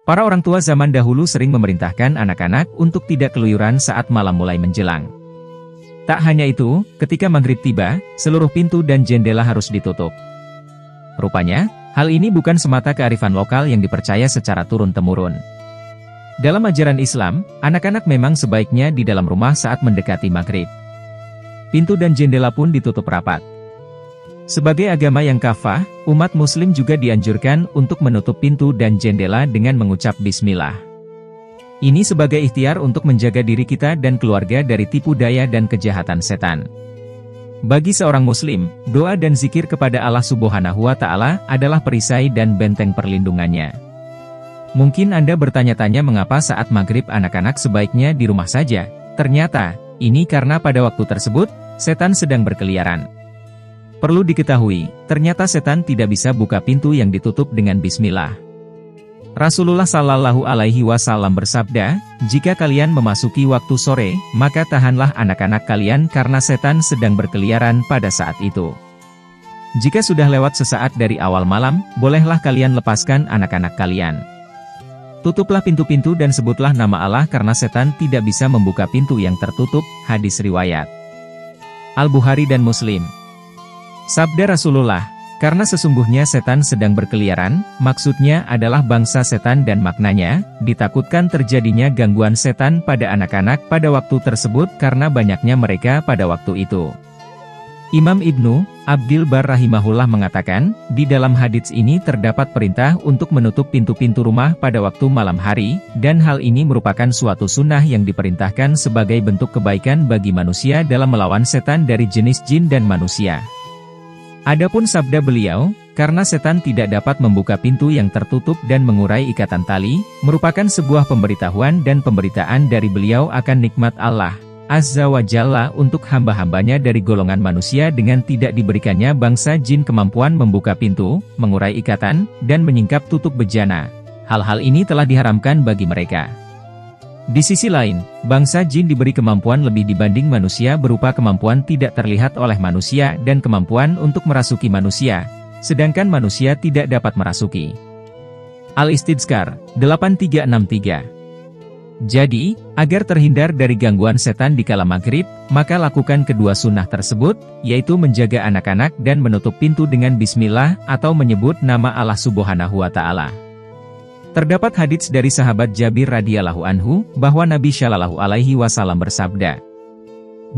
Para orang tua zaman dahulu sering memerintahkan anak-anak untuk tidak keluyuran saat malam mulai menjelang. Tak hanya itu, ketika maghrib tiba, seluruh pintu dan jendela harus ditutup. Rupanya, hal ini bukan semata kearifan lokal yang dipercaya secara turun-temurun. Dalam ajaran Islam, anak-anak memang sebaiknya di dalam rumah saat mendekati maghrib. Pintu dan jendela pun ditutup rapat. Sebagai agama yang kafah, umat muslim juga dianjurkan untuk menutup pintu dan jendela dengan mengucap bismillah. Ini sebagai ikhtiar untuk menjaga diri kita dan keluarga dari tipu daya dan kejahatan setan. Bagi seorang muslim, doa dan zikir kepada Allah Subhanahu wa Ta'ala adalah perisai dan benteng perlindungannya. Mungkin Anda bertanya-tanya mengapa saat maghrib anak-anak sebaiknya di rumah saja. Ternyata, ini karena pada waktu tersebut, setan sedang berkeliaran. Perlu diketahui, ternyata setan tidak bisa buka pintu yang ditutup dengan bismillah. Rasulullah Shallallahu Alaihi Wasallam bersabda, "Jika kalian memasuki waktu sore, maka tahanlah anak-anak kalian karena setan sedang berkeliaran pada saat itu. Jika sudah lewat sesaat dari awal malam, bolehlah kalian lepaskan anak-anak kalian. Tutuplah pintu-pintu dan sebutlah nama Allah karena setan tidak bisa membuka pintu yang tertutup." Hadis riwayat Al-Bukhari dan Muslim. Sabda Rasulullah, "Karena sesungguhnya setan sedang berkeliaran," maksudnya adalah bangsa setan dan maknanya, ditakutkan terjadinya gangguan setan pada anak-anak pada waktu tersebut karena banyaknya mereka pada waktu itu. Imam Ibnu Abdil Bar rahimahullah mengatakan, di dalam hadits ini terdapat perintah untuk menutup pintu-pintu rumah pada waktu malam hari, dan hal ini merupakan suatu sunnah yang diperintahkan sebagai bentuk kebaikan bagi manusia dalam melawan setan dari jenis jin dan manusia. Adapun sabda beliau, "Karena setan tidak dapat membuka pintu yang tertutup dan mengurai ikatan tali," merupakan sebuah pemberitahuan dan pemberitaan dari beliau akan nikmat Allah Azza wa Jalla untuk hamba-hambanya dari golongan manusia dengan tidak diberikannya bangsa jin kemampuan membuka pintu, mengurai ikatan, dan menyingkap tutup bejana. Hal-hal ini telah diharamkan bagi mereka. Di sisi lain, bangsa jin diberi kemampuan lebih dibanding manusia berupa kemampuan tidak terlihat oleh manusia dan kemampuan untuk merasuki manusia, sedangkan manusia tidak dapat merasuki. Al-Istidskar 8363. Jadi, agar terhindar dari gangguan setan di kala maghrib, maka lakukan kedua sunnah tersebut, yaitu menjaga anak-anak dan menutup pintu dengan bismillah atau menyebut nama Allah Subhanahu wa Ta'ala. Terdapat hadits dari sahabat Jabir radhiyallahu anhu, bahwa Nabi Shallallahu Alaihi Wasallam bersabda,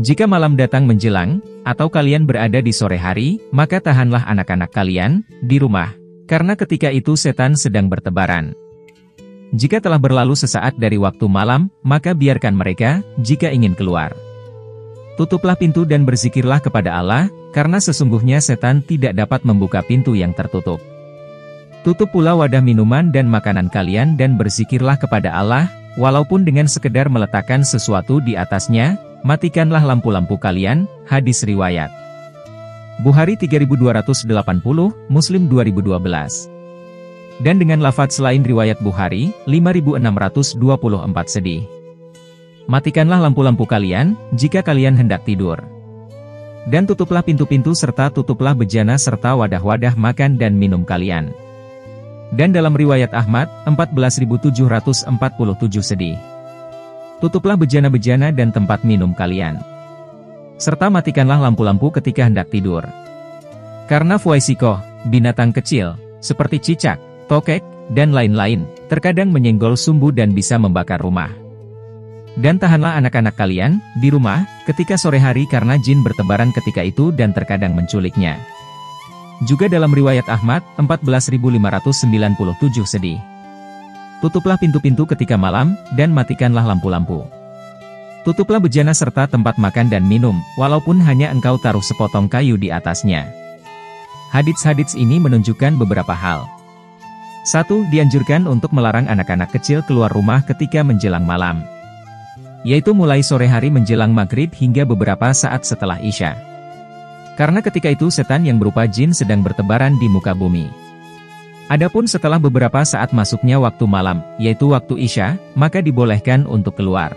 "Jika malam datang menjelang, atau kalian berada di sore hari, maka tahanlah anak-anak kalian di rumah, karena ketika itu setan sedang bertebaran. Jika telah berlalu sesaat dari waktu malam, maka biarkan mereka, jika ingin keluar. Tutuplah pintu dan berzikirlah kepada Allah, karena sesungguhnya setan tidak dapat membuka pintu yang tertutup. Tutup pula wadah minuman dan makanan kalian dan berzikirlah kepada Allah, walaupun dengan sekedar meletakkan sesuatu di atasnya, matikanlah lampu-lampu kalian." Hadis riwayat Bukhari 3280, Muslim 2012. Dan dengan lafaz selain riwayat Bukhari, 5624 sedih. "Matikanlah lampu-lampu kalian, jika kalian hendak tidur. Dan tutuplah pintu-pintu serta tutuplah bejana serta wadah-wadah makan dan minum kalian." Dan dalam riwayat Ahmad, 14747 sedih. "Tutuplah bejana-bejana dan tempat minum kalian. Serta matikanlah lampu-lampu ketika hendak tidur. Karena fuaisikoh, binatang kecil, seperti cicak, tokek, dan lain-lain, terkadang menyenggol sumbu dan bisa membakar rumah. Dan tahanlah anak-anak kalian di rumah ketika sore hari karena jin bertebaran ketika itu dan terkadang menculiknya." Juga dalam riwayat Ahmad, 14597 sedih. "Tutuplah pintu-pintu ketika malam, dan matikanlah lampu-lampu. Tutuplah bejana serta tempat makan dan minum, walaupun hanya engkau taruh sepotong kayu di atasnya." Hadits-hadits ini menunjukkan beberapa hal. 1. Dianjurkan untuk melarang anak-anak kecil keluar rumah ketika menjelang malam, yaitu mulai sore hari menjelang maghrib hingga beberapa saat setelah Isya. Karena ketika itu setan yang berupa jin sedang bertebaran di muka bumi. Adapun setelah beberapa saat masuknya waktu malam, yaitu waktu Isya, maka dibolehkan untuk keluar.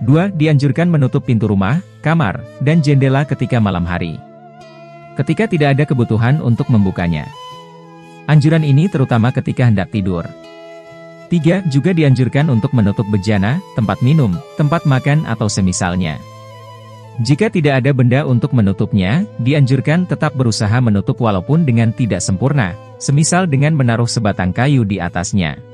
2. Dianjurkan menutup pintu rumah, kamar, dan jendela ketika malam hari, ketika tidak ada kebutuhan untuk membukanya. Anjuran ini terutama ketika hendak tidur. 3. Juga dianjurkan untuk menutup bejana, tempat minum, tempat makan atau semisalnya. Jika tidak ada benda untuk menutupnya, dianjurkan tetap berusaha menutup walaupun dengan tidak sempurna, semisal dengan menaruh sebatang kayu di atasnya.